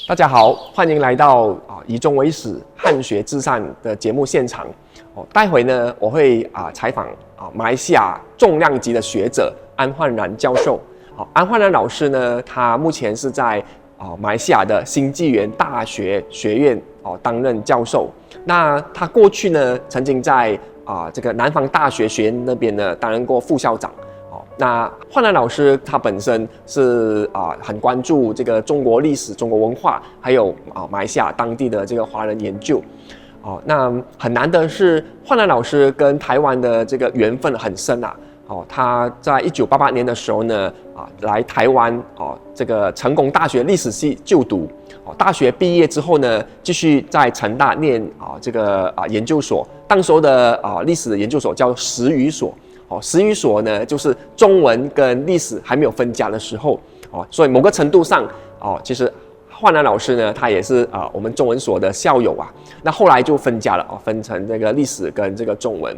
大家好，欢迎来到以终为始，汉学至善的节目现场。待会呢，我会采访马来西亚重量级的学者安焕然教授。安焕然老师呢，他目前是在马来西亚的新纪元大学学院担任教授。那他过去呢，曾经在这个南方大学学院那边呢担任过副校长。那焕然老师他本身是很关注这个中国历史、中国文化，还有马来西亚当地的这个华人研究。那很难得是焕然老师跟台湾的这个缘分很深啊。他在1988年的时候呢，来台湾这个成功大学历史系就读。大学毕业之后呢，继续在成大念这个研究所，当时候的历史研究所叫史语所。史语所呢，就是中文跟历史还没有分家的时候，所以某个程度上，其实焕然老师呢，他也是我们中文所的校友啊。那后来就分家了，分成这个历史跟这个中文。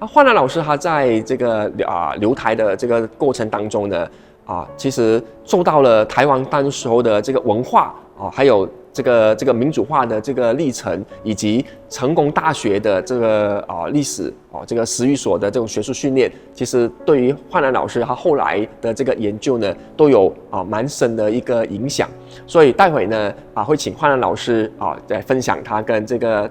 焕然老师他在这个留台的这个过程当中呢，其实受到了台湾当时候的这个文化还有这个民主化的这个历程，以及成功大学的这个历史这个史语所的这种学术训练，其实对于焕然老师他后来的这个研究呢，都有蛮深的一个影响。所以待会呢会请焕然老师来分享他跟这个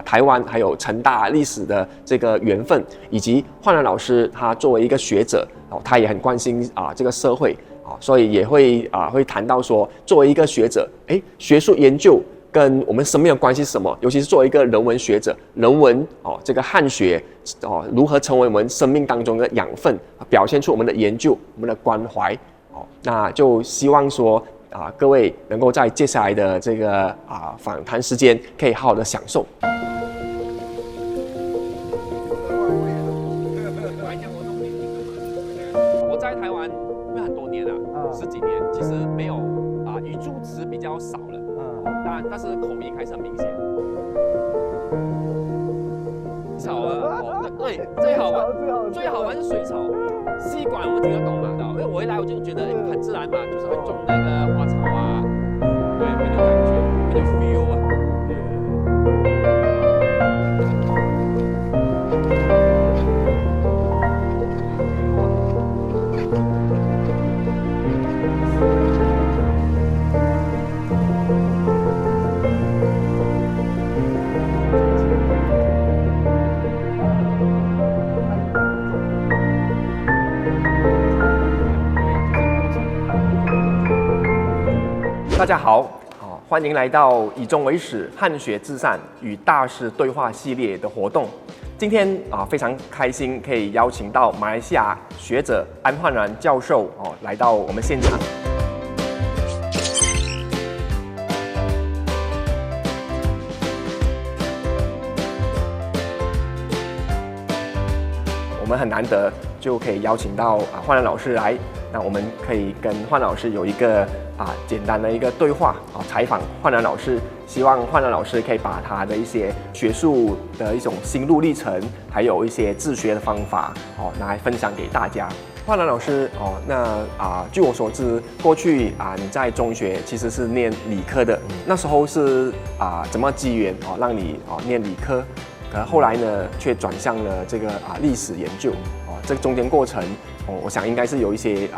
台湾还有成大历史的这个缘分，以及焕然老师他作为一个学者他也很关心这个社会。所以也会谈到说，作为一个学者，学术研究跟我们生命的关系是什么？尤其是作为一个人文学者，人文这个汉学如何成为我们生命当中的养分，表现出我们的研究、我们的关怀。那就希望说各位能够在接下来的这个访谈时间，可以好好的享受。我在台湾很多年了，10几年，其实没有语助词比较少了，但是口音还是很明显。草对，最好玩是水草，吸管我们听得懂嘛？因为我一来我就觉得很自然嘛，就是会种那个花草啊，对，很有感觉，很有 feel 啊。大家好，欢迎来到以终为始，汉学至善与大师对话系列的活动。今天非常开心可以邀请到马来西亚学者安焕然教授来到我们现场。我们很难得就可以邀请到焕然老师来，那我们可以跟焕然老师有一个简单的一个对话采访焕然老师，希望焕然老师可以把他的一些学术的一种心路历程，还有一些自学的方法拿来分享给大家。焕然老师那据我所知，过去你在中学其实是念理科的，那时候是怎么机缘让你念理科？可后来呢，却转向了这个历史研究这个中间过程我想应该是有一些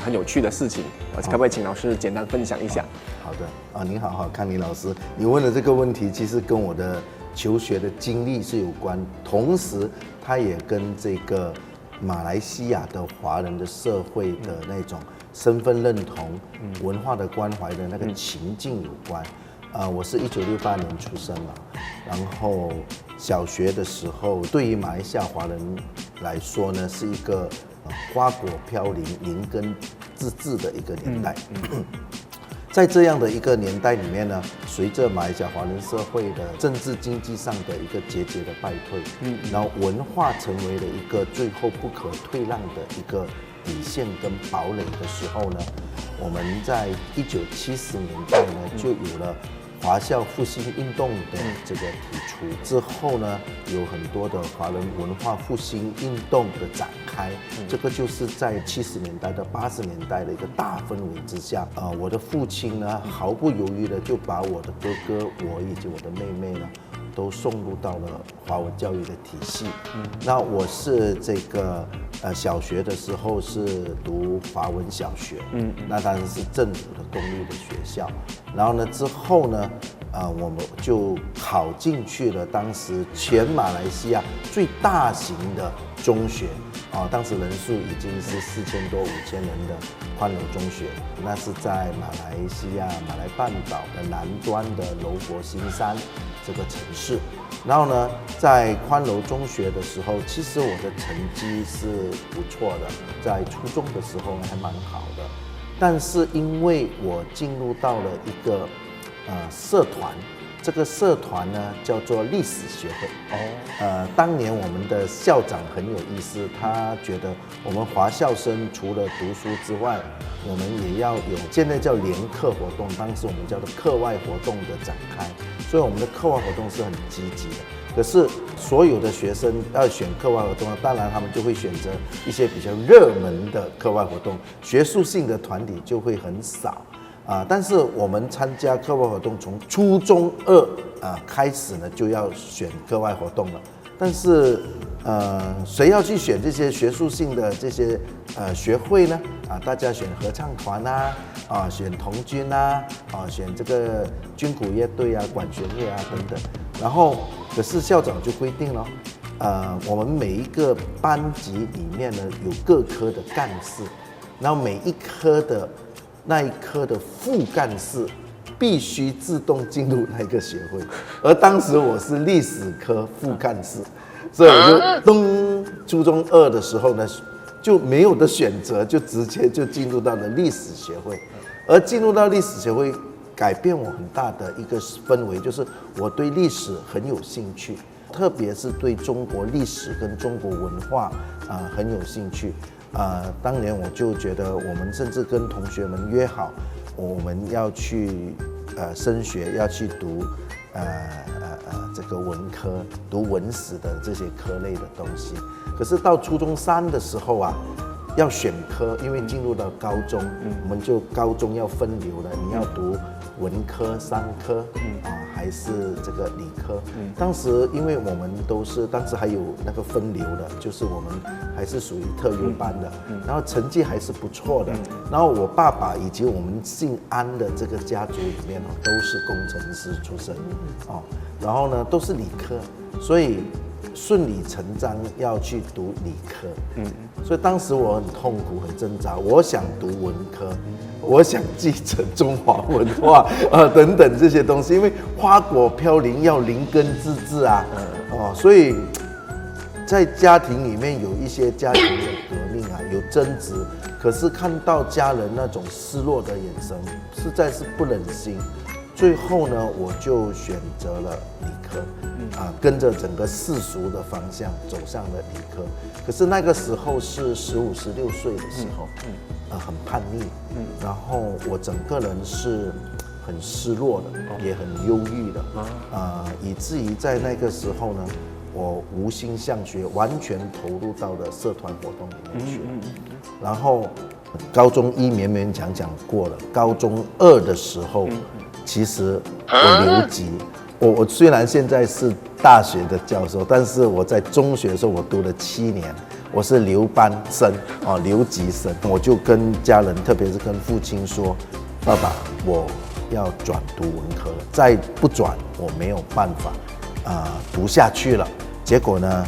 很有趣的事情，可不可以请老师简单分享一下？好的您好，康宁老师，你问的这个问题其实跟我的求学的经历是有关，同时它也跟这个马来西亚的华人的社会的那种身份认同、文化的关怀的那个情境有关。我是1968年出生嘛，然后小学的时候，对于马来西亚华人来说呢，是一个花果飘零、林根自治的一个年代。在这样的一个年代里面呢，随着马来西亚华人社会的政治经济上的一个节节的败退，然后文化成为了一个最后不可退让的一个底线跟堡垒的时候呢，我们在1970年代呢就有了华校复兴运动的这个提出之后呢，有很多的华人文化复兴运动的展开，这个就是在70年代到80年代的一个大氛围之下，我的父亲呢毫不犹豫的就把我的哥哥、我以及我的妹妹呢，都送入到了华文教育的体系。那我是这个小学的时候是读华文小学，那当然是政府的公立的学校。然后呢之后呢，我们就考进去了当时全马来西亚最大型的中学，当时人数已经是4000多5000人的宽柔中学，那是在马来西亚马来半岛的南端的柔佛新山这个城市。然后呢，在宽柔中学的时候，其实我的成绩是不错的，在初中的时候还蛮好的。但是因为我进入到了一个社团，这个社团呢叫做历史学会。当年我们的校长很有意思，他觉得我们华校生除了读书之外，我们也要有现在叫联课活动，当时我们叫做课外活动的展开，所以我们的课外活动是很积极的。可是所有的学生要选课外活动，当然他们就会选择一些比较热门的课外活动，学术性的团体就会很少。但是我们参加课外活动，从初中2开始呢，就要选课外活动了。但是谁要去选这些学术性的这些学会呢？大家选合唱团选童军选这个军鼓乐队管弦乐等等。然后可是校长就规定了，我们每一个班级里面呢有各科的干事，然后每一科的那一科的副干事必须自动进入那个学会，而当时我是历史科副干事，所以我就初中2的时候呢，就没有的选择，就直接就进入到了历史学会。而进入到历史学会，改变我很大的一个氛围，就是我对历史很有兴趣，特别是对中国历史跟中国文化很有兴趣。当年我就觉得，我们甚至跟同学们约好，我们要去升学，要去读这个文科，读文史的这些科类的东西。可是到初中3的时候要选科，因为进入到高中，我们就高中要分流了，你要读文科、商科，还是这个理科。当时因为我们都是，当时还有那个分流的，就是我们还是属于特优班的，然后成绩还是不错的。然后我爸爸以及我们姓安的这个家族里面都是工程师出身，然后呢都是理科，所以顺理成章要去读理科。所以当时我很痛苦，很挣扎。我想读文科，我想继承中华文化等等这些东西，因为花果飘零要灵根自治所以在家庭里面有一些家庭的革命有争执，可是看到家人那种失落的眼神，实在是不忍心。最后呢，我就选择了理科，跟着整个世俗的方向走向了理科。可是那个时候是15、16岁的时候，很叛逆，然后我整个人是很失落的，也很忧郁的，以至于在那个时候呢，我无心向学，完全投入到了社团活动里面去。然后高中1勉勉强强过了，高中2的时候，其实我留级。我虽然现在是大学的教授，但是我在中学的时候我读了7年，我是留班生留级生。我就跟家人，特别是跟父亲说，爸爸，我要转读文科了，再不转我没有办法读下去了。结果呢，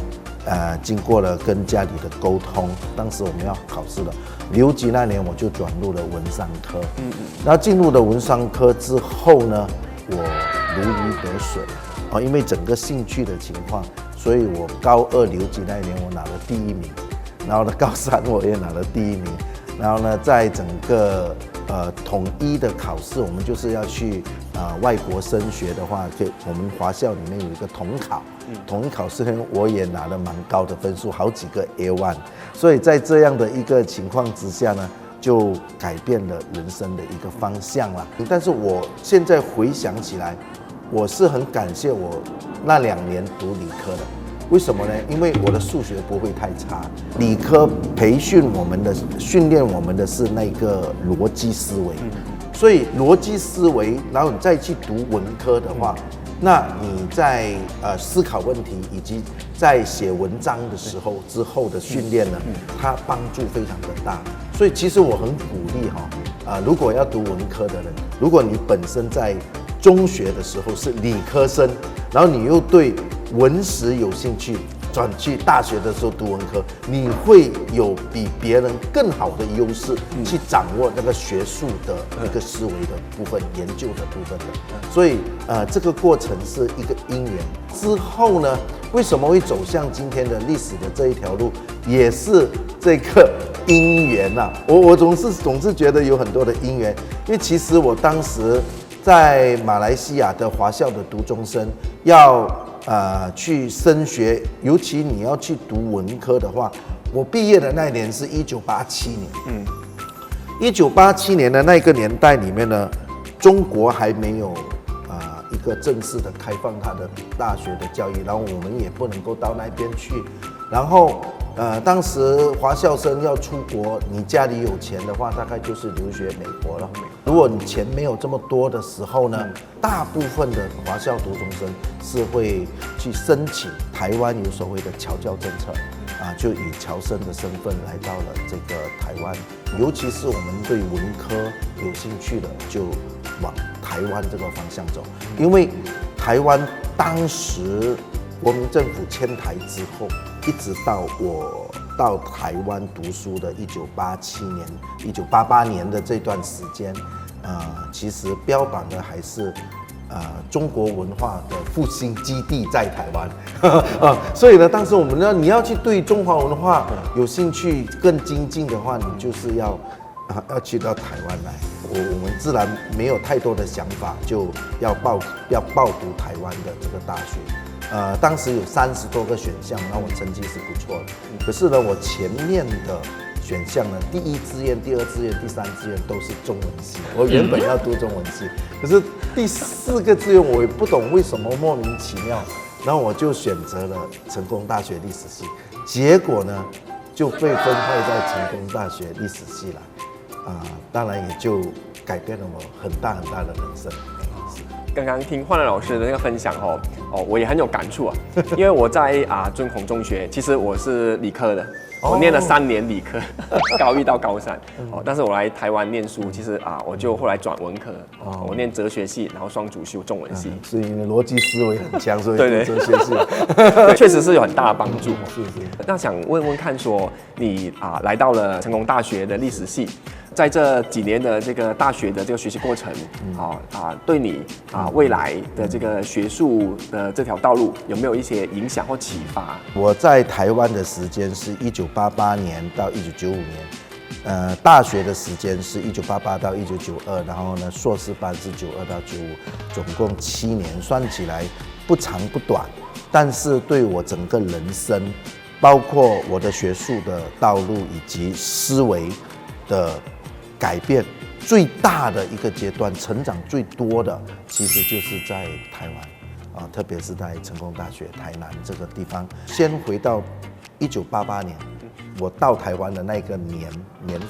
经过了跟家里的沟通，当时我们要考试了，留级那年我就转入了文商科。然后进入了文商科之后呢，我如鱼得水因为整个兴趣的情况，所以我高2留级那一年我拿了第1名，然后呢高3我也拿了第1名，然后呢在整个统一的考试，我们就是要去外国升学的话，我们华校里面有一个统考，统一考试呢我也拿了蛮高的分数，好几个 A1， 所以在这样的一个情况之下呢，就改变了人生的一个方向了。但是我现在回想起来，我是很感谢我那2年读理科的。为什么呢？因为我的数学不会太差，理科训练我们的是那个逻辑思维，所以逻辑思维，然后你再去读文科的话，那你在思考问题以及在写文章的时候之后的训练呢，它帮助非常的大。所以其实我很鼓励如果要读文科的人，如果你本身在中学的时候是理科生，然后你又对文史有兴趣，转去大学的时候读文科，你会有比别人更好的优势去掌握那个学术的一个思维的部分、研究的部分的。所以这个过程是一个因缘。之后呢，为什么会走向今天的历史的这一条路，也是这个因缘呐。我总是觉得有很多的因缘，因为其实我当时在马来西亚的华校的读中生要去升学，尤其你要去读文科的话，我毕业的那一年是1987年。1987年的那个年代里面呢，中国还没有一个正式的开放它的大学的教育，然后我们也不能够到那边去。然后当时华校生要出国，你家里有钱的话，大概就是留学美国了。如果你钱没有这么多的时候呢，大部分的华校读中生是会去申请台湾有所谓的侨教政策，就以侨生的身份来到了这个台湾。尤其是我们对文科有兴趣的，就往台湾这个方向走，因为台湾当时国民政府迁台之后，一直到我到台湾读书的1987年、1988年的这段时间，其实标榜的还是中国文化的复兴基地在台湾所以呢，当时我们呢，你要去对中华文化有兴趣、更精进的话，你就是要去到台湾来。我们自然没有太多的想法，就要报读台湾的这个大学。当时有30多个选项，那我成绩是不错的。可是呢，我前面的选项呢，第1志愿、第2志愿、第3志愿都是中文系。我原本要读中文系，可是第4个志愿我也不懂为什么莫名其妙，然后我就选择了成功大学历史系。结果呢，就被分配到成功大学历史系来。当然也就改变了我很大的人生。刚刚听焕然老师的那个分享我也很有感触因为我在尊孔中学，其实我是理科的，我念了3年理科，高1到高3但是我来台湾念书，其实我就后来转文科，我念哲学系，然后双主修中文系，所以你的逻辑思维很强，所以对哲学系确实是有很大的帮助。是。那想问问看，说你来到了成功大学的历史系，在这几年的这个大学的这个学习过程，对你未来的这个学术的这条道路有没有一些影响或启发？我在台湾的时间是1988年到1995年，大学的时间是1988到1992，然后呢，硕士班是92到95，总共7年，算起来不长不短，但是对我整个人生，包括我的学术的道路以及思维的改变最大的一个阶段，成长最多的，其实就是在台湾特别是在成功大学台南这个地方。先回到1988年，我到台湾的那个年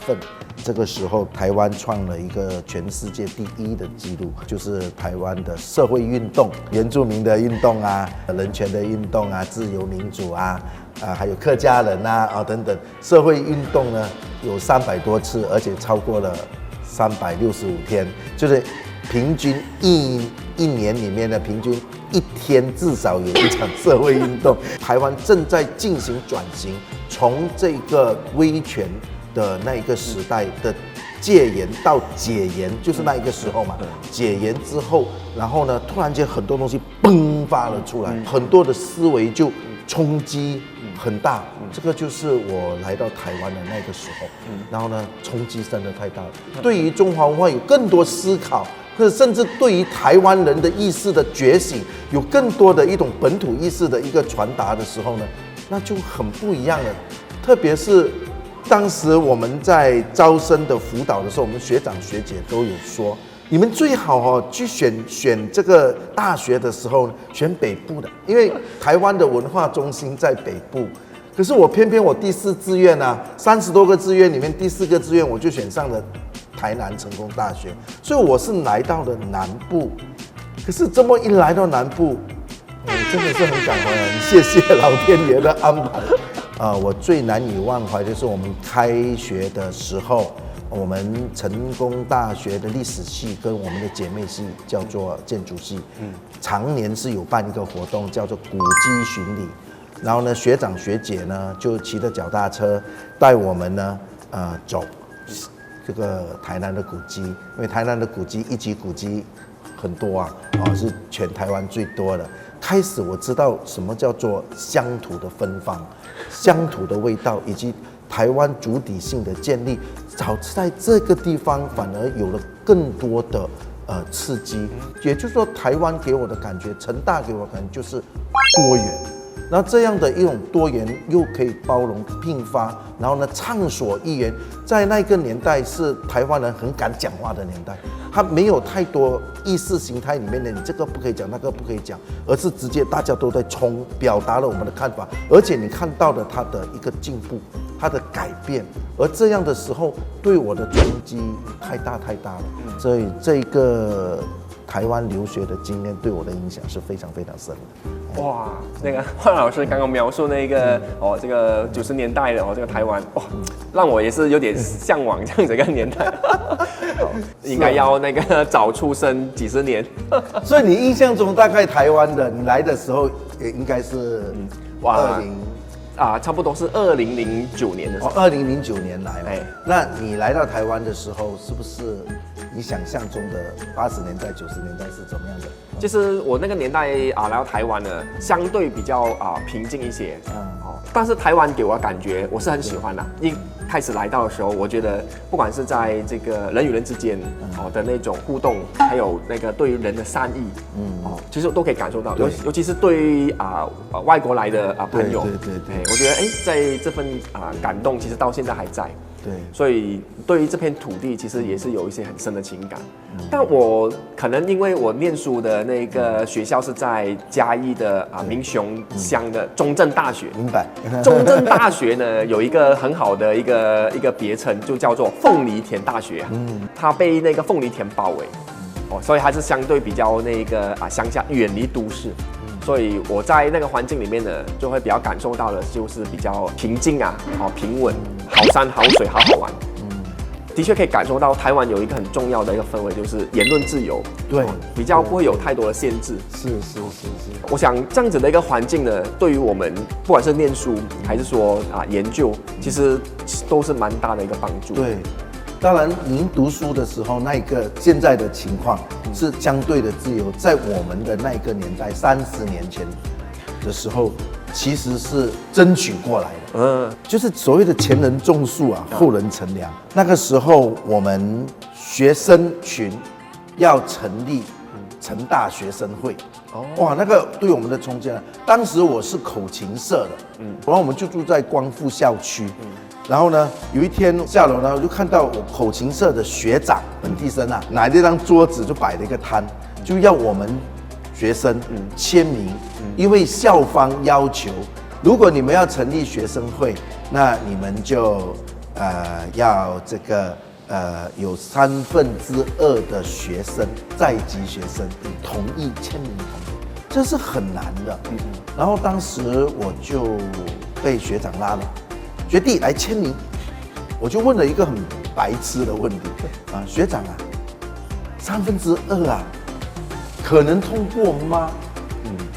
份，这个时候台湾创了一个全世界第1的纪录，就是台湾的社会运动、原住民的运动人权的运动自由民主还有客家人等等，社会运动呢有300多次，而且超过了365天，就是平均一年里面的平均1天至少有一场社会运动。台湾正在进行转型，从这个威权的那一个时代的戒严到解严，就是那一个时候嘛。解严之后，然后呢，突然间很多东西迸发了出来，很多的思维就冲击很大，这个就是我来到台湾的那个时候，然后呢，冲击真的太大了，对于中华文化有更多思考，或者甚至对于台湾人的意识的觉醒，有更多的一种本土意识的一个传达的时候呢，那就很不一样了。特别是当时我们在招生的辅导的时候，我们学长学姐都有说，你们最好去选这个大学的时候选北部的，因为台湾的文化中心在北部。可是我偏偏我第4志愿啊，30多个志愿里面第4个志愿我就选上了台南成功大学，所以我是来到了南部。可是这么一来到南部，真的是很感恩，谢谢老天爷的安排。我最难以忘怀的是我们开学的时候，我们成功大学的历史系跟我们的姐妹系叫做建筑系，常年是有办一个活动叫做古迹巡礼。然后呢，学长学姐呢就骑着脚踏车带我们呢走这个台南的古迹，因为台南的古迹1级古迹很多啊，是全台湾最多的。开始我知道什么叫做乡土的芬芳、乡土的味道，以及台湾主体性的建立。早在这个地方反而有了更多的刺激，也就是说，台湾给我的感觉，成大给我的感觉就是多元。然后这样的一种多元又可以包容并发，然后呢畅所欲言，在那个年代是台湾人很敢讲话的年代，他没有太多意识形态里面的你这个不可以讲，那个不可以讲，而是直接大家都在冲，表达了我们的看法，而且你看到了他的一个进步，他的改变，而这样的时候对我的冲击太大了，所以这个台湾留学的经验对我的影响是非常非常深的。哇，那个焕老师刚刚描述那个这个90年代的这个台湾，让我也是有点向往这样子一个年代。应该要那个早出生几十年。所以你印象中大概台湾的你来的时候也应该是差不多是2009年的时候。2009年来了。那你来到台湾的时候，是不是你想象中的80年代、90年代是怎么样的？其实我那个年代来到台湾呢，相对比较平静一些。但是台湾给我的感觉，我是很喜欢的。一开始来到的时候，我觉得不管是在这个人与人之间的那种互动，还有那个对于人的善意，其实我都可以感受到。尤其是对于外国来的朋友，对，我觉得在这份感动，其实到现在还在。对，所以对于这片土地，其实也是有一些很深的情感。但我可能因为我念书的那个学校是在嘉义的民雄乡的中正大学。明白。中正大学呢有一个很好的一个别称，就叫做凤梨田大学。它被那个凤梨田包围，所以还是相对比较那个乡下，远离都市。所以我在那个环境里面呢，就会比较感受到的就是比较平静平稳，好山好水好好玩。的确可以感受到台湾有一个很重要的一个氛围，就是言论自由，对，比较不会有太多的限制。是。我想这样子的一个环境呢，对于我们不管是念书还是说研究，其实都是蛮大的一个帮助。对。当然，您读书的时候，那个现在的情况是相对的自由，在我们的那个年代，30年前的时候，其实是争取过来的。就是所谓的前人种树后人乘凉。那个时候，我们学生群要成立成大学生会。哇，那个对我们的冲击，当时我是口琴社的，然后我们就住在光复校区。然后呢，有一天下楼呢，我就看到我口琴社的学长本地生拿这张桌子就摆了一个摊，就要我们学生签名，因为校方要求，如果你们要成立学生会，那你们就要这个有2/3的学生在籍学生同意签名同意，这是很难的。然后当时我就被学长拉了。学弟来签名，我就问了一个很白痴的问题学长2/3可能通过吗？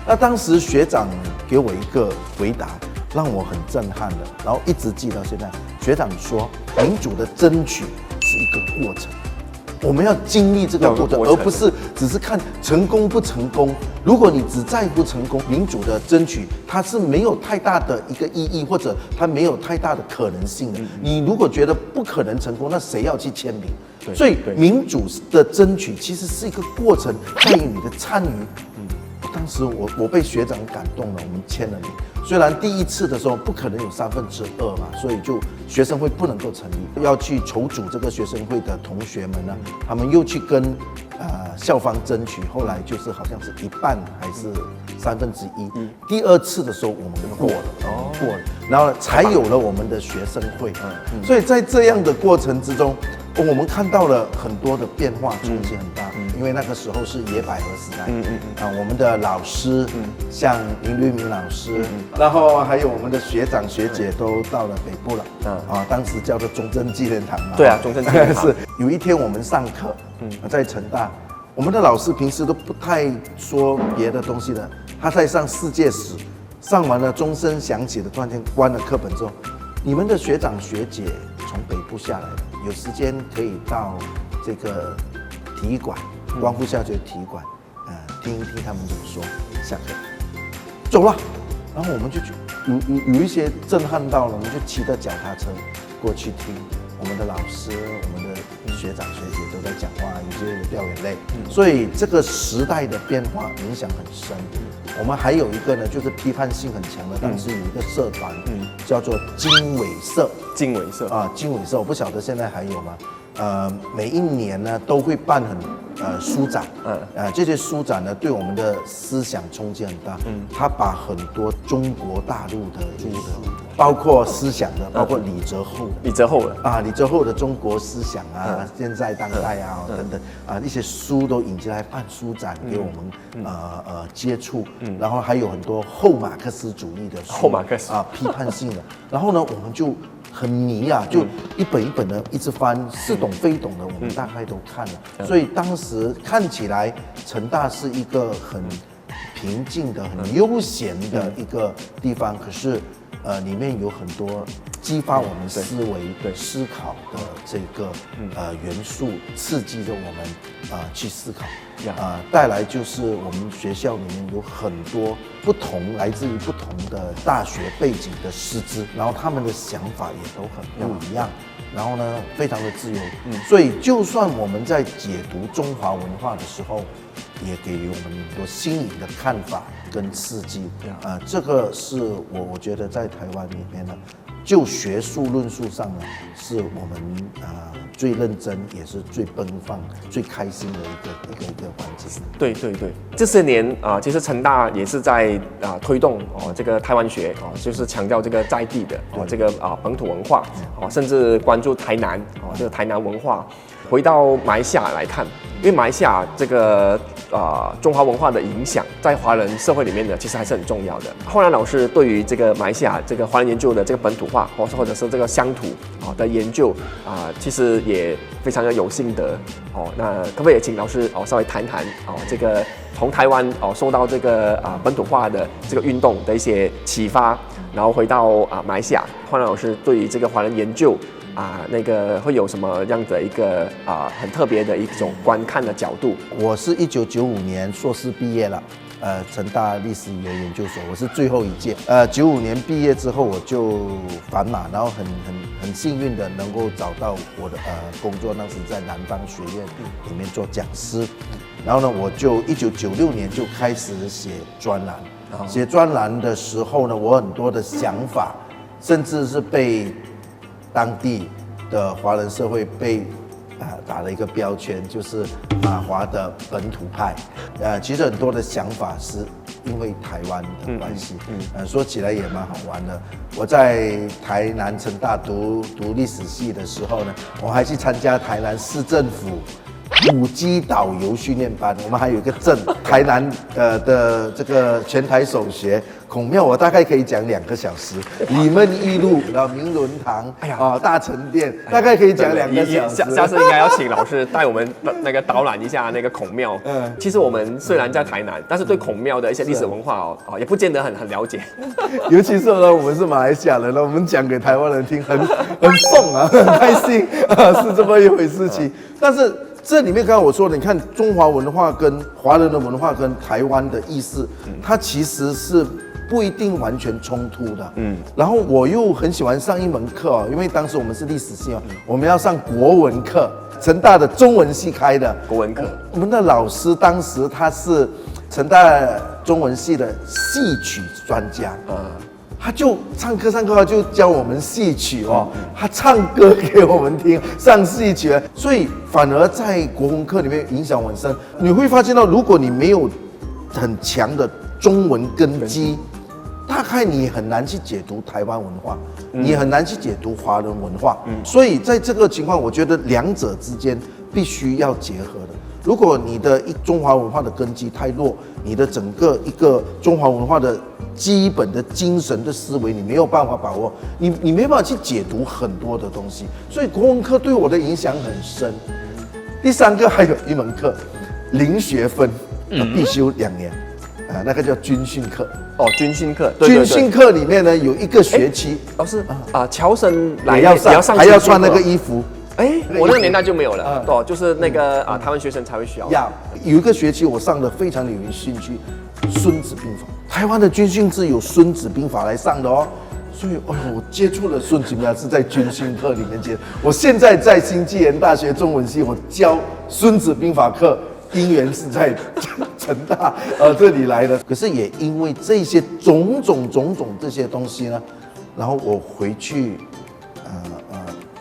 那当时学长给我一个回答，让我很震撼的，然后一直记到现在。学长说，民主的争取是一个过程，我们要经历这个过程，而不是只是看成功不成功。如果你只在乎成功，民主的争取它是没有太大的一个意义，或者它没有太大的可能性的。你如果觉得不可能成功，那谁要去签名？所以民主的争取其实是一个过程，在于你的参与，当时我被学长感动了，我们签了名。虽然第一次的时候不可能有2/3嘛，所以就学生会不能够成立，要去筹组这个学生会的同学们呢，他们又去跟校方争取，后来就是好像是1半还是1/3。第2次的时候我们过了，过了，然后才有了我们的学生会。所以在这样的过程之中，我们看到了很多的变化，冲击很大。因为那个时候是野百合时代，我们的老师，像林律明老师，然后还有我们的学长学姐都到了北部了，当时叫做中正纪念堂嘛。对啊，中正纪念堂。是有一天我们上课，在成大，我们的老师平时都不太说别的东西的，他在上世界史，上完了钟声响起的，突然间关了课本之后，你们的学长学姐从北部下来了，有时间可以到这个体育馆。光复校区体育馆，听一听他们怎么说。下课，走了，然后我们就有一些震撼到了，我们就骑着脚踏车过去听我们的老师、我们的学长学姐都在讲话，有些掉眼泪。所以这个时代的变化影响很深。我们还有一个呢，就是批判性很强的，当时有一个社团，叫做经纬社。经纬社啊，经纬社，我不晓得现在还有吗？每一年呢都会办书展，这些书展呢对我们的思想冲击很大，他把很多中国大陆的这个，包括思想的，包括李泽厚的，李泽厚的中国思想啊，现在当代啊等等一些书都引进来办书展给我们接触，然后还有很多后马克思主义的书，后马克思批判性的，然后呢我们就很迷啊，就一本一本的一直翻，似懂非懂的，我们大概都看了。所以当时看起来成大是一个很平静的、很悠闲的一个地方，可是里面有很多激发我们思维、思考的这个元素，刺激着我们去思考。带来就是我们学校里面有很多来自于不同的大学背景的师资，然后他们的想法也都很不一样，然后呢非常的自由，所以就算我们在解读中华文化的时候，也给予我们很多新颖的看法跟刺激。这个是我觉得在台湾里面呢，就学术论述上呢，是我们最认真，也是最奔放、最开心的一个环境。对，这些年其实成大也是在推动这个台湾学就是强调这个在地的这个本土文化甚至关注台南这个台南文化。回到马来西亚来看，因为马来西亚这个中华文化的影响在华人社会里面呢，其实还是很重要的。后来老师对于这个马来西亚这个华人研究的这个本土化，或者是这个乡土的研究其实也非常的有心得那可不可以请老师稍微谈谈这个从台湾受到这个本土化的这个运动的一些启发，然后回到马来西亚，换老师对于这个华人研究那个会有什么样的一个很特别的一种观看的角度？我是1995年硕士毕业了，成大历史语言研究所，我是最后一届。95年毕业之后我就返马，然后很幸运的能够找到我的工作，当时在南方学院里面做讲师。然后呢，我就1996年就开始写专栏。写专栏的时候呢，我很多的想法，甚至是被当地的华人社会被打了一个标签，就是马华的本土派。其实很多的想法是因为台湾的关系。说起来也蛮好玩的。我在台南成大读历史系的时候呢，我还去参加台南市政府古迹导游训练班，我们还有一个证，台南的这个全台首学孔庙，我大概可以讲2个小时。里门一路，然后明伦堂，大成殿，大概可以讲2个小时。下次应该要请老师带我们那个导览一下那个孔庙。其实我们虽然在台南，但是对孔庙的一些历史文化也不见得很了解。尤其是呢，我们是马来西亚人，我们讲给台湾人听，很送很开心是这么一回事情。但是这里面刚刚我说的，你看中华文化跟华人的文化跟台湾的意识，它其实是不一定完全冲突的。然后我又很喜欢上一门课因为当时我们是历史系我们要上国文课，成大的中文系开的国文课。我们的老师当时他是成大中文系的戏曲专家，他就上课就教我们戏曲哦，他唱歌给我们听，上戏曲，所以反而在国文课里面影响很深。你会发现到，如果你没有很强的中文根基，大概你很难去解读台湾文化，你很难去解读华人文化。所以在这个情况，我觉得两者之间必须要结合的。如果你的中华文化的根基太弱，你的整个一个中华文化的基本的精神的思维，你没有办法把握，你没办法去解读很多的东西。所以国文课对我的影响很深。第三个还有一门课，0学分，必修2年，那个叫军训课。哦，军训课，军训课里面呢有一个学期，老师侨生来也要上，还要穿那个衣服。我那个年代就没有了，就是那个台湾学生才会需要。有一个学期我上的非常有兴趣，《孙子兵法》。台湾的军训是有《孙子兵法》来上的哦，所以我接触了《孙子兵法》是在军训课里面接。我现在在新纪元大学中文系，我教《孙子兵法》课，因缘是在成大这里来的。可是也因为这些种种这些东西呢，然后我回去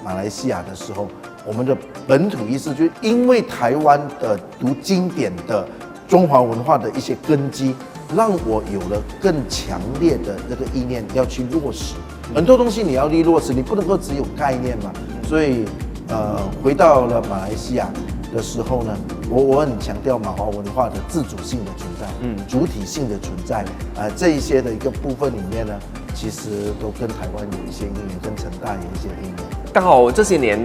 马来西亚的时候，我们的本土意识就因为台湾的读经典的中华文化的一些根基，让我有了更强烈的这个意念要去落实很多东西，你要去落实，你不能够只有概念嘛。所以回到了马来西亚的时候呢，我很强调马华文化的自主性的存在，主体性的存在，这一些的一个部分里面呢，其实都跟台湾有一些因缘，跟成大有一些因缘。刚好这些年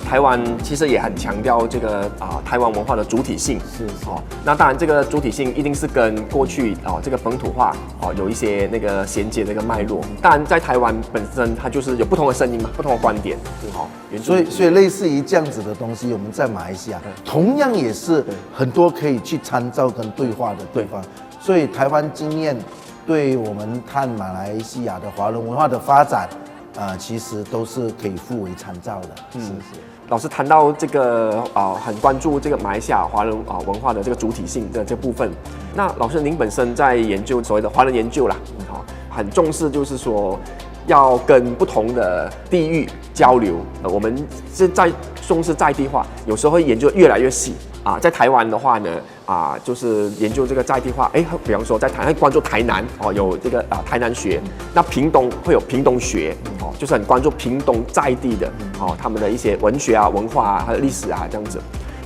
台湾其实也很强调这个台湾文化的主体性，是那当然这个主体性一定是跟过去这个本土化有一些那个衔接的一个脉络。当然在台湾本身它就是有不同的声音嘛，不同的观点，所以类似于这样子的东西，我们在马来西亚同样也是很多可以去参照跟对话的地方。所以台湾经验对我们看马来西亚的华人文化的发展，其实都是可以互为参照的。是。老师谈到这个很关注这个马来西亚华人文化的这个主体性的这部分。那老师您本身在研究所谓的华人研究啦，很重视就是说要跟不同的地域交流。我们是在重视在地化，有时候会研究越来越细。在台湾的话呢，就是研究这个在地化。比方说在台湾关注台南有这个台南学，那屏东会有屏东学，就是很关注屏东在地的他们的一些文学文化还有历史这样子。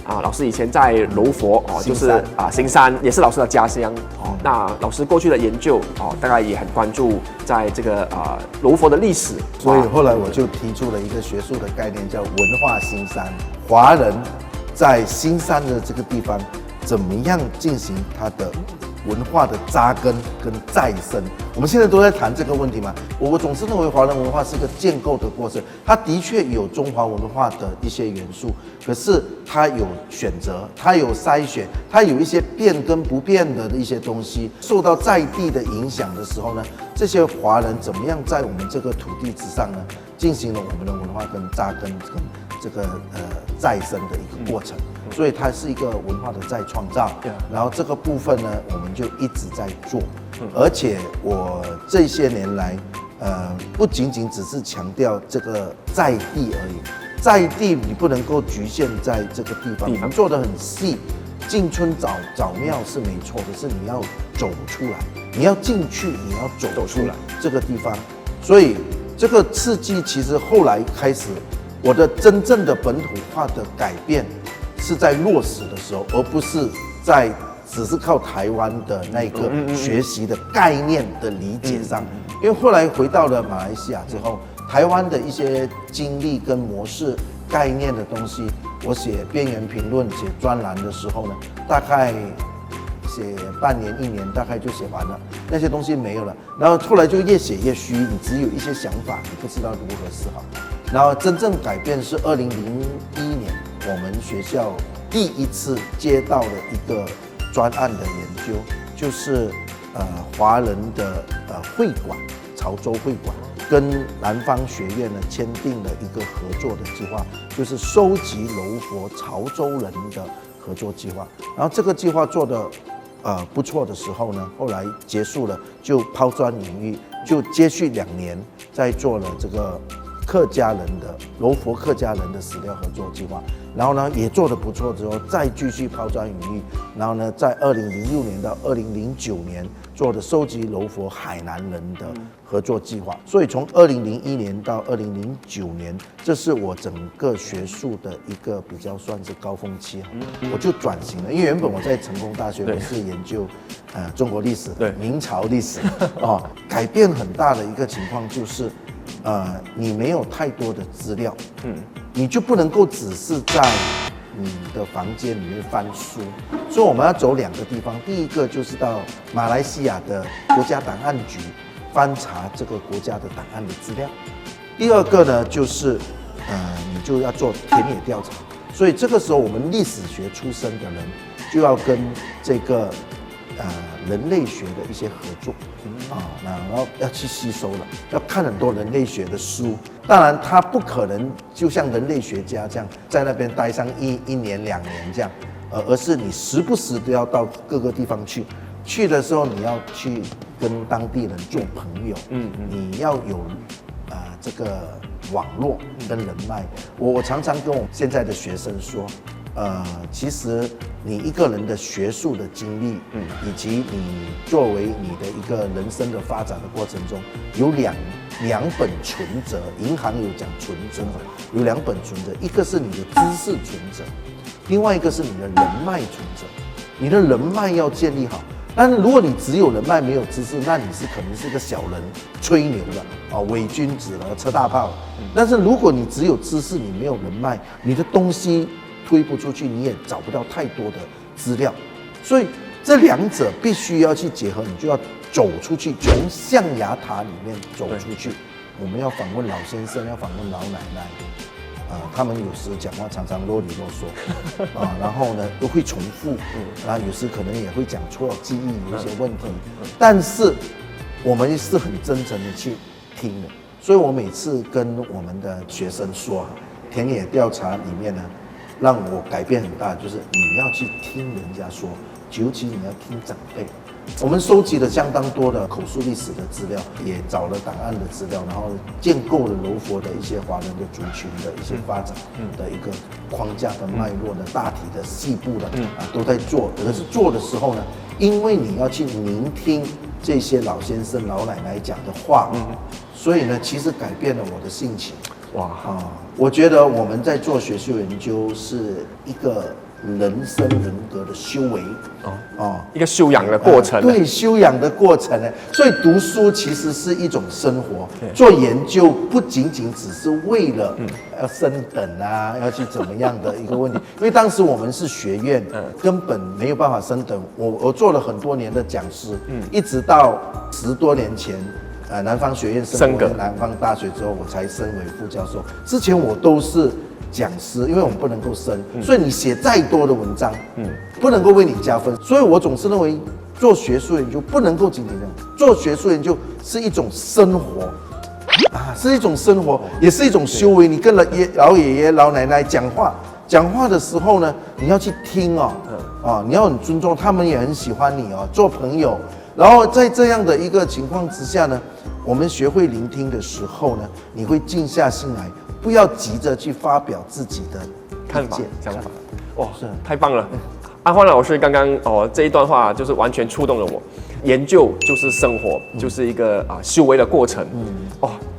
老师以前在柔佛就是新山也是老师的家乡那老师过去的研究大概也很关注在这个柔佛的历史，所以后来我就提出了一个学术的概念，叫文化新山。华人在新山的这个地方，怎么样进行它的文化的扎根跟再生？我们现在都在谈这个问题嘛。我总是认为华人文化是个建构的过程，它的确有中华文化的一些元素，可是它有选择，它有筛选，它有一些变跟不变的一些东西，受到在地的影响的时候呢，这些华人怎么样在我们这个土地之上呢，进行了我们的文化跟扎根跟这个再生的一个过程。所以它是一个文化的再创造，然后这个部分呢，我们就一直在做，而且我这些年来，不仅仅只是强调这个在地而已，在地你不能够局限在这个地方，我们做得很细，进村找庙是没错的，是你要走出来，你要进去，你要走出来这个地方，所以这个刺激其实后来开始，我的真正的本土化的改变。是在落实的时候，而不是在只是靠台湾的那个学习的概念的理解上。因为后来回到了马来西亚之后，台湾的一些经历跟模式、概念的东西，我写边缘评论、写专栏的时候呢，大概写半年、1年，大概就写完了，那些东西没有了。然后后来就越写越虚，你只有一些想法，你不知道如何思考。然后真正改变是2001年。我们学校第一次接到了一个专案的研究，就是华人的会馆，潮州会馆跟南方学院呢签订了一个合作的计划，就是收集柔佛潮州人的合作计划。然后这个计划做得不错的时候呢，后来结束了，就抛砖引玉，就接续2年，再做了这个客家人的柔佛客家人的史料合作计划，然后呢也做得不错之后，再继续抛砖引玉，然后呢在2006年到2009年做的收集柔佛海南人的合作计划，所以从2001年到2009年，这是我整个学术的一个比较算是高峰期，我就转型了，因为原本我在成功大学我是研究中国历史、明朝历史改变很大的一个情况就是。你没有太多的资料，你就不能够只是在你的房间里面翻书，所以我们要走2个地方，第一个就是到马来西亚的国家档案局翻查这个国家的档案的资料，第二个呢就是你就要做田野调查，所以这个时候我们历史学出身的人就要跟这个人类学的一些合作然后要去吸收了，要看很多人类学的书。当然，他不可能就像人类学家这样在那边待上一年2年这样，而是你时不时都要到各个地方去。去的时候，你要去跟当地人做朋友，你要有这个网络跟人脉。我常常跟我现在的学生说。其实你一个人的学术的经历，以及你作为你的一个人生的发展的过程中，有两本存折，银行有讲存折，有2本存折，一个是你的知识存折，另外一个是你的人脉存折。你的人脉要建立好，但是如果你只有人脉没有知识，那你可能是个小人，吹牛了伪君子了，车大炮。但是如果你只有知识，你没有人脉，你的东西推不出去，你也找不到太多的资料，所以这2者必须要去结合，你就要走出去，从象牙塔里面走出去。我们要访问老先生，要访问老奶奶，他们有时讲话常常啰里啰嗦然后呢都会重复，然后有时可能也会讲错，记忆有一些问题，但是我们是很真诚的去听的。所以我每次跟我们的学生说，田野调查里面呢。让我改变很大，就是你要去听人家说，尤其你要听长辈。我们收集了相当多的口述历史的资料，也找了档案的资料，然后建构了柔佛的一些华人的族群的一些发展的一个框架跟脉络的大体的细部的都在做。可是做的时候呢，因为你要去聆听这些老先生老奶奶讲的话，所以呢，其实改变了我的性情。我觉得我们在做学术研究是一个人生人格的修为一个修养的过程。对，修养的过程呢，所以读书其实是一种生活，做研究不仅仅只是为了要升等要去怎么样的一个问题。因为当时我们是学院，根本没有办法升等。我做了很多年的讲师，一直到10多年前。南方学院升格南方大学之后，我才升为副教授。之前我都是讲师，因为我们不能够升，所以你写再多的文章，不能够为你加分。所以我总是认为做学术研究不能够仅仅这样，做学术研究是一种生活是一种生活，也是一种修为。你跟老爷爷老奶奶讲话的时候呢，你要去听你要很尊重他们，也很喜欢你做朋友。然后在这样的一个情况之下呢，我们学会聆听的时候呢，你会静下心来，不要急着去发表自己的看法、想法。哇，太棒了！安焕老师刚刚这一段话就是完全触动了我。研究就是生活，就是一个修为的过程。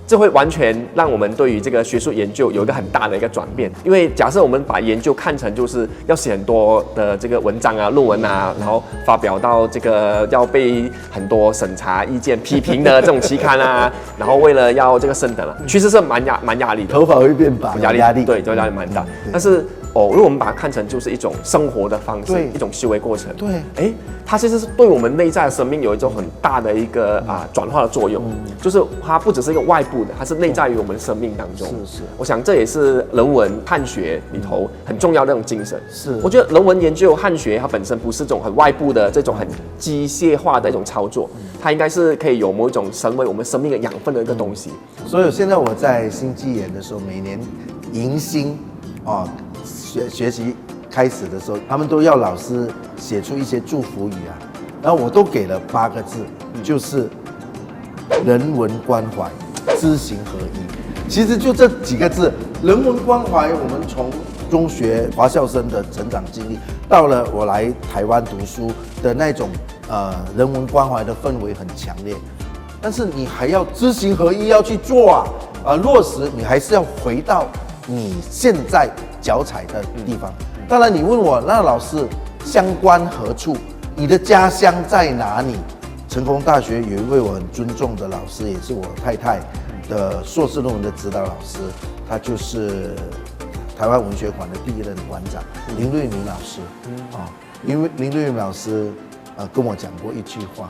这会完全让我们对于这个学术研究有一个很大的一个转变。因为假设我们把研究看成就是要写很多的这个文章论文然后发表到这个要被很多审查意见批评的这种期刊然后为了要这个升等其实是蛮压力的，头发会变白，压力对，就压力蛮大。但是如果我们把它看成就是一种生活的方式，一种修为过程，它其实是对我们内在的生命有一种很大的一个转化的作用，就是它不只是一个外部的，它是内在于我们的生命当中。是，我想这也是人文汉学里头很重要的那种精神。是，我觉得人文研究汉学它本身不是这种很外部的这种很机械化的一种操作，它应该是可以有某一种成为我们生命的养分的一个东西。所以现在我在新纪研的时候，每年迎新学习开始的时候，他们都要老师写出一些祝福语然后我都给了8个字，就是人文关怀，知行合一。其实就这几个字，人文关怀，我们从中学华校生的成长经历，到了我来台湾读书的那种人文关怀的氛围很强烈，但是你还要知行合一要去做落实，你还是要回到你现在脚踩的地方。当然，你问我那老师乡关何处？你的家乡在哪里？成功大学有一位我很尊重的老师，也是我太太的硕士论文的指导老师，他就是台湾文学馆的第1任馆长林瑞明老师。因为林瑞明老师跟我讲过一句话：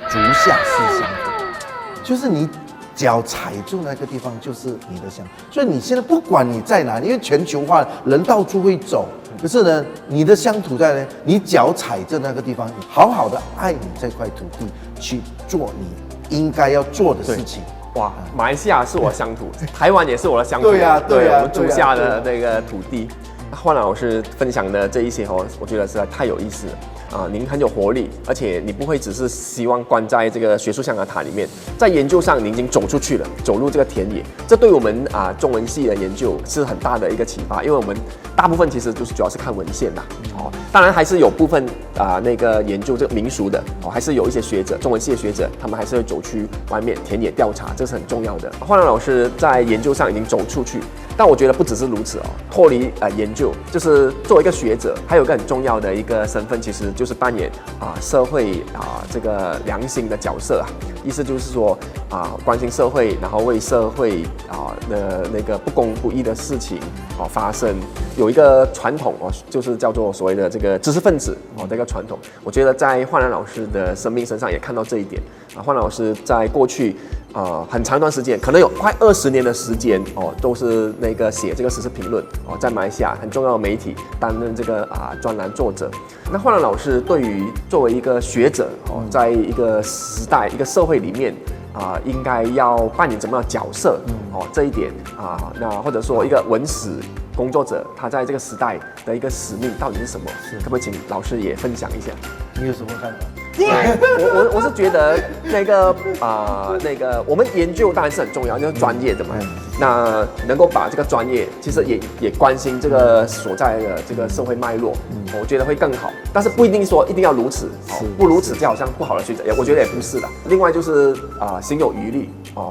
足下是乡土，就是你脚踩住那个地方就是你的乡。所以你现在不管你在哪里，因为全球化，人到处会走。可是呢，你的乡土在呢，你脚踩着那个地方，好好的爱你这块土地，去做你应该要做的事情。哇，马来西亚是我乡土，台湾也是我的乡土。对呀，对呀，我们足下的那个土地。焕然老师分享的这一些我觉得实在太有意思了。您很有活力，而且你不会只是希望关在这个学术象牙塔里面，在研究上你已经走出去了，走入这个田野，这对我们中文系的研究是很大的一个启发，因为我们大部分其实就是主要是看文献的，当然还是有部分那个研究这个民俗的，还是有一些学者，中文系的学者，他们还是会走去外面田野调查，这是很重要的。焕然老师在研究上已经走出去，但我觉得不只是如此脱离研究，就是作为一个学者，还有一个很重要的一个身份，其实就是扮演社会这个良心的角色意思就是说关心社会，然后为社会的那个不公不义的事情发生。有一个传统就是叫做所谓的这个知识分子这个传统，我觉得在焕然老师的生命身上也看到这一点。焕然老师在过去很长一段时间，可能有快20年的时间都是那个写这个时事评论在马来西亚很重要的媒体担任这个专栏作者。那焕然老师对于作为一个学者在一个时代一个社会里面应该要扮演怎么样的角色这一点那或者说一个文史工作者，他在这个时代的一个使命到底是什么？可不可以请老师也分享一下？你有什么看法？我是觉得那个我们研究当然是很重要，就是专业的嘛。那能够把这个专业，其实也关心这个所在的这个社会脉络，我觉得会更好。但是不一定说一定要如此，不如此就好像不好的学者，我觉得也不是的。另外就是心有余力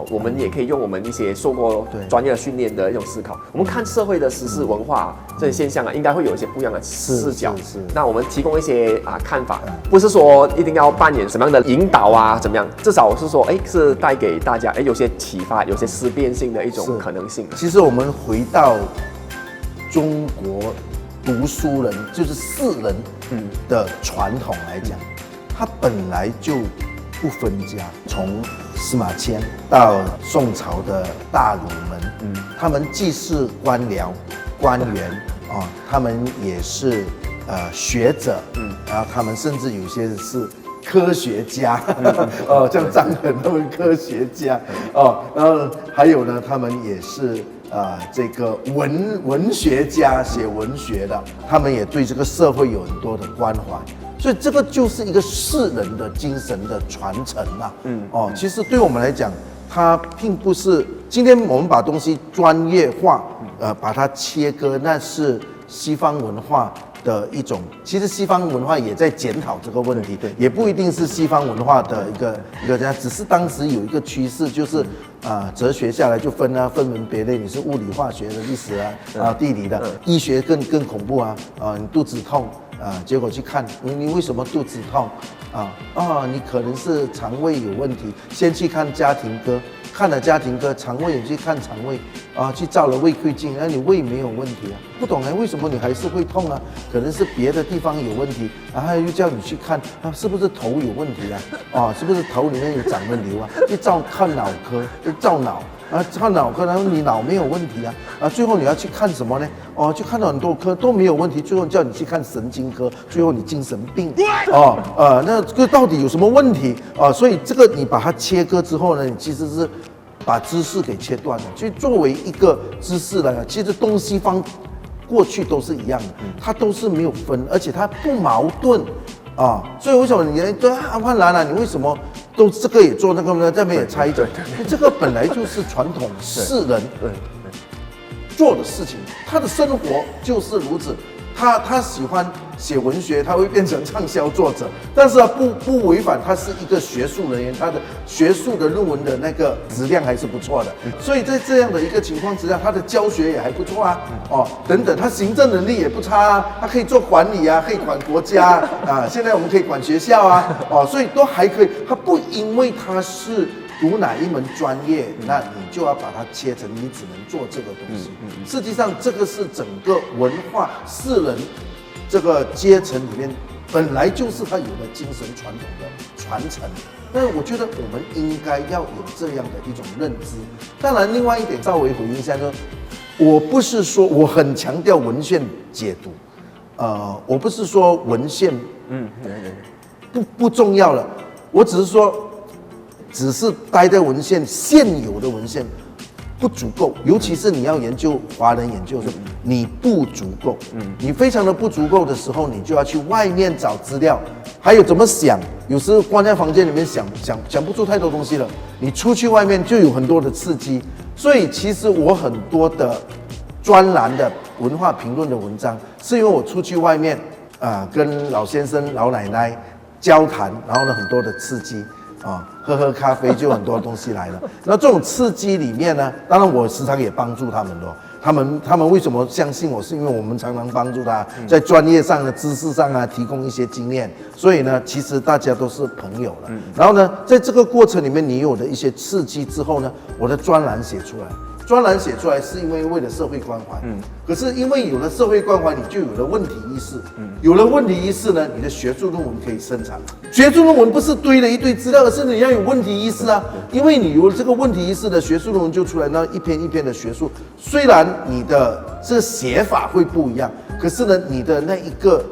我们也可以用我们一些受过专业的训练的一种思考，我们看社会的时事文化这些现象应该会有一些不一样的视角。那我们提供一些看法，不是说一定要扮演什么样的引导怎么样，至少是说是带给大家有些启发，有些思辨性的一种可能性。其实我们回到中国读书人就是士人的传统来讲，他本来就不分家，从司马迁到宋朝的大儒们，他们既是官僚、官员他们也是学者，然后他们甚至有些是科学家，像张衡他们科学家，然后还有呢，他们也是这个文学家，写文学的，他们也对这个社会有很多的关怀，所以这个就是一个士人的精神的传承其实对我们来讲，它并不是今天我们把东西专业化，把它切割，那是西方文化的一种，其实西方文化也在检讨这个问题，也不一定是西方文化的一个这样，只是当时有一个趋势，就是哲学下来就分门别类，你是物理、化学的、历史地理的，医学更恐怖你肚子痛结果去看你为什么肚子痛你可能是肠胃有问题，先去看家庭科。看了家庭科，肠胃也去看肠胃去照了胃窥镜，你胃没有问题不懂为什么你还是会痛可能是别的地方有问题，然后又叫你去看是不是头有问题是不是头里面有长了瘤去看脑科，照脑看脑科，然后你脑没有问题最后你要去看什么呢？去看了很多科都没有问题，最后叫你去看神经科，最后你精神病那这个到底有什么问题所以这个你把它切割之后呢，你其实是把知识给切断了。所以作为一个知识来讲，其实东西方过去都是一样的，它都是没有分，而且它不矛盾，所以为什么你对安焕然你为什么都这个也做那个呢？这边也拆着，这个本来就是传统士人做的事情，他的生活就是如此。他喜欢写文学，他会变成畅销作者，但是不违反，他是一个学术人员，他的学术的论文的那个质量还是不错的，所以在这样的一个情况之下，他的教学也还不错啊，等等，他行政能力也不差啊，他可以做管理啊，可以管国家啊，现在我们可以管学校啊，所以都还可以，他不因为他是读哪一门专业，那你就要把它切成你只能做这个东西。实际上，这个是整个文化士人这个阶层里面本来就是他有的精神传统的传承。但是我觉得我们应该要有这样的一种认知。当然，另外一点稍微回应一下，就是我不是说我很强调文献解读，我不是说文献不重要了，我只是说。只是待在文献现有的文献不足够，尤其是你要研究华人研究的时候，你不足够，你非常的不足够的时候，你就要去外面找资料，还有怎么想，有时候关在房间里面想不出太多东西了，你出去外面就有很多的刺激，所以其实我很多的专栏的文化评论的文章，是因为我出去外面跟老先生老奶奶交谈，然后呢很多的刺激。喝咖啡就很多东西来了。那这种刺激里面呢，当然我时常也帮助他们的。他们为什么相信我？是因为我们常常帮助他在专业上的知识上提供一些经验。所以呢，其实大家都是朋友了。然后呢，在这个过程里面，你有的一些刺激之后呢，我的专栏写出来。专栏写出来是因为了社会关怀，可是因为有了社会关怀，你就有了问题意识，有了问题意识呢，你的学术论文可以生产。学术论文不是堆了一堆资料，而是你要有问题意识啊，因为你有了这个问题意识的学术论文就出来，那一篇一篇的学术，虽然你的这写法会不一样，可是呢，你的那一个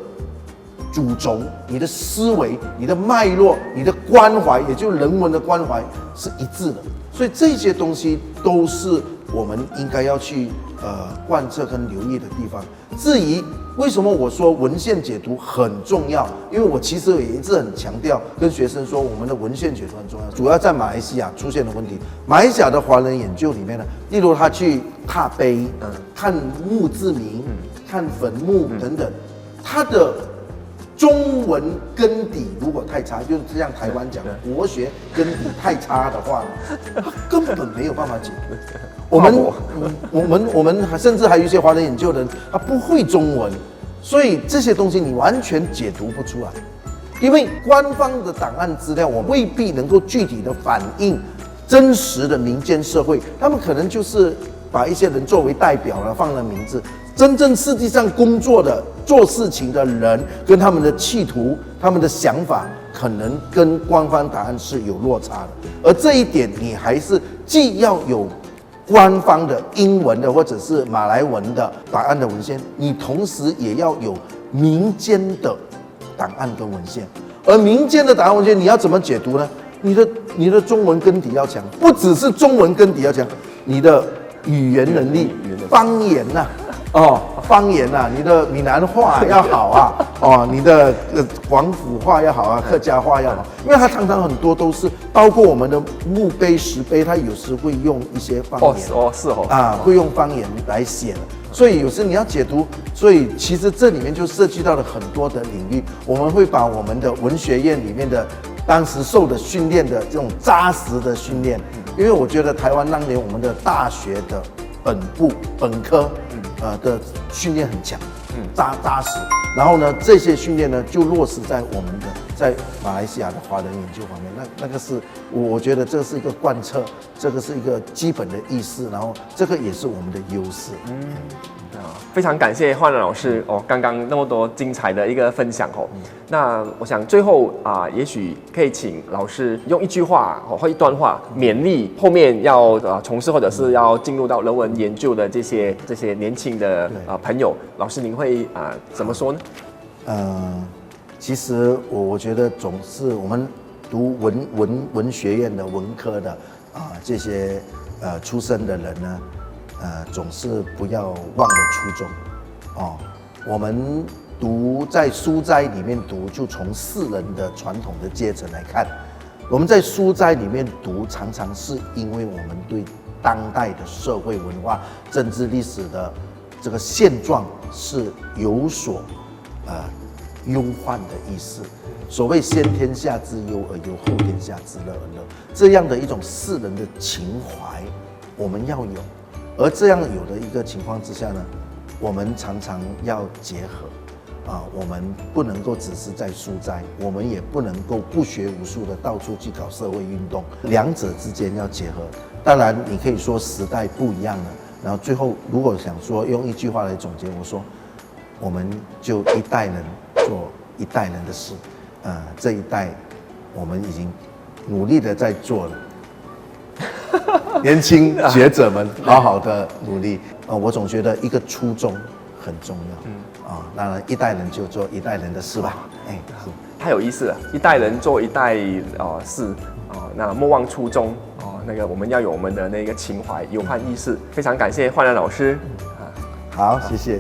主轴、你的思维、你的脉络、你的关怀，也就是人文的关怀是一致的，所以这些东西都是我们应该要去贯彻跟留意的地方。至于为什么我说文献解读很重要，因为我其实也一直很强调跟学生说，我们的文献解读很重要。主要在马来西亚出现的问题，马来西亚的华人研究里面呢，例如他去踏碑、看墓志铭、看坟墓等等，他的中文根底如果太差，就是像台湾讲国学根底太差的话，他根本没有办法解读。我们甚至还有一些华人研究人，他不会中文，所以这些东西你完全解读不出来。因为官方的档案资料，我未必能够具体的反映真实的民间社会，他们可能就是把一些人作为代表了，放了名字。真正实际上工作的、做事情的人，跟他们的企图、他们的想法，可能跟官方答案是有落差的。而这一点，你还是既要有官方的英文的或者是马来文的档案的文献，你同时也要有民间的档案跟文献。而民间的档案文献，你要怎么解读呢？你的中文根底要强，不只是中文根底要强，你的语言能力、方言方言你的闽南话要好你的广府话要好客家话要好，因为它常常很多都是，包括我们的墓碑、石碑，它有时会用一些方言会用方言来写的，所以有时你要解读，所以其实这里面就涉及到了很多的领域，我们会把我们的文学院里面的当时受的训练的这种扎实的训练，因为我觉得台湾当年我们的大学的本科的训练很强，扎实。然后呢，这些训练呢就落实在我们的在马来西亚的华人研究方面。那个是我觉得这是一个贯彻，这个是一个基本的意识，然后这个也是我们的优势。非常感谢焕然老师刚刚那么多精彩的一个分享那我想最后也许可以请老师用一句话或一段话勉励后面要从事或者是要进入到人文研究的这些年轻的朋友，老师您会怎么说呢？其实我觉得总是我们读文学院的文科的这些出身的人呢。总是不要忘了初衷我们读在书斋里面读，就从士人的传统的阶层来看，我们在书斋里面读，常常是因为我们对当代的社会文化、政治历史的这个现状是有所忧患的意思。所谓先天下之忧而忧，后天下之乐而乐，这样的一种士人的情怀，我们要有。而这样有的一个情况之下呢，我们常常要结合我们不能够只是在书斋，我们也不能够不学无术的到处去搞社会运动，两者之间要结合。当然，你可以说时代不一样了，然后最后如果想说用一句话来总结，我说我们就一代人做一代人的事，这一代我们已经努力的在做了。年轻学者们，好好的努力。我总觉得一个初衷很重要。当然一代人就做一代人的事吧。太有意思了，一代人做一代事那莫忘初衷那个我们要有我们的那个情怀、忧患意识。非常感谢焕然老师。好，谢谢。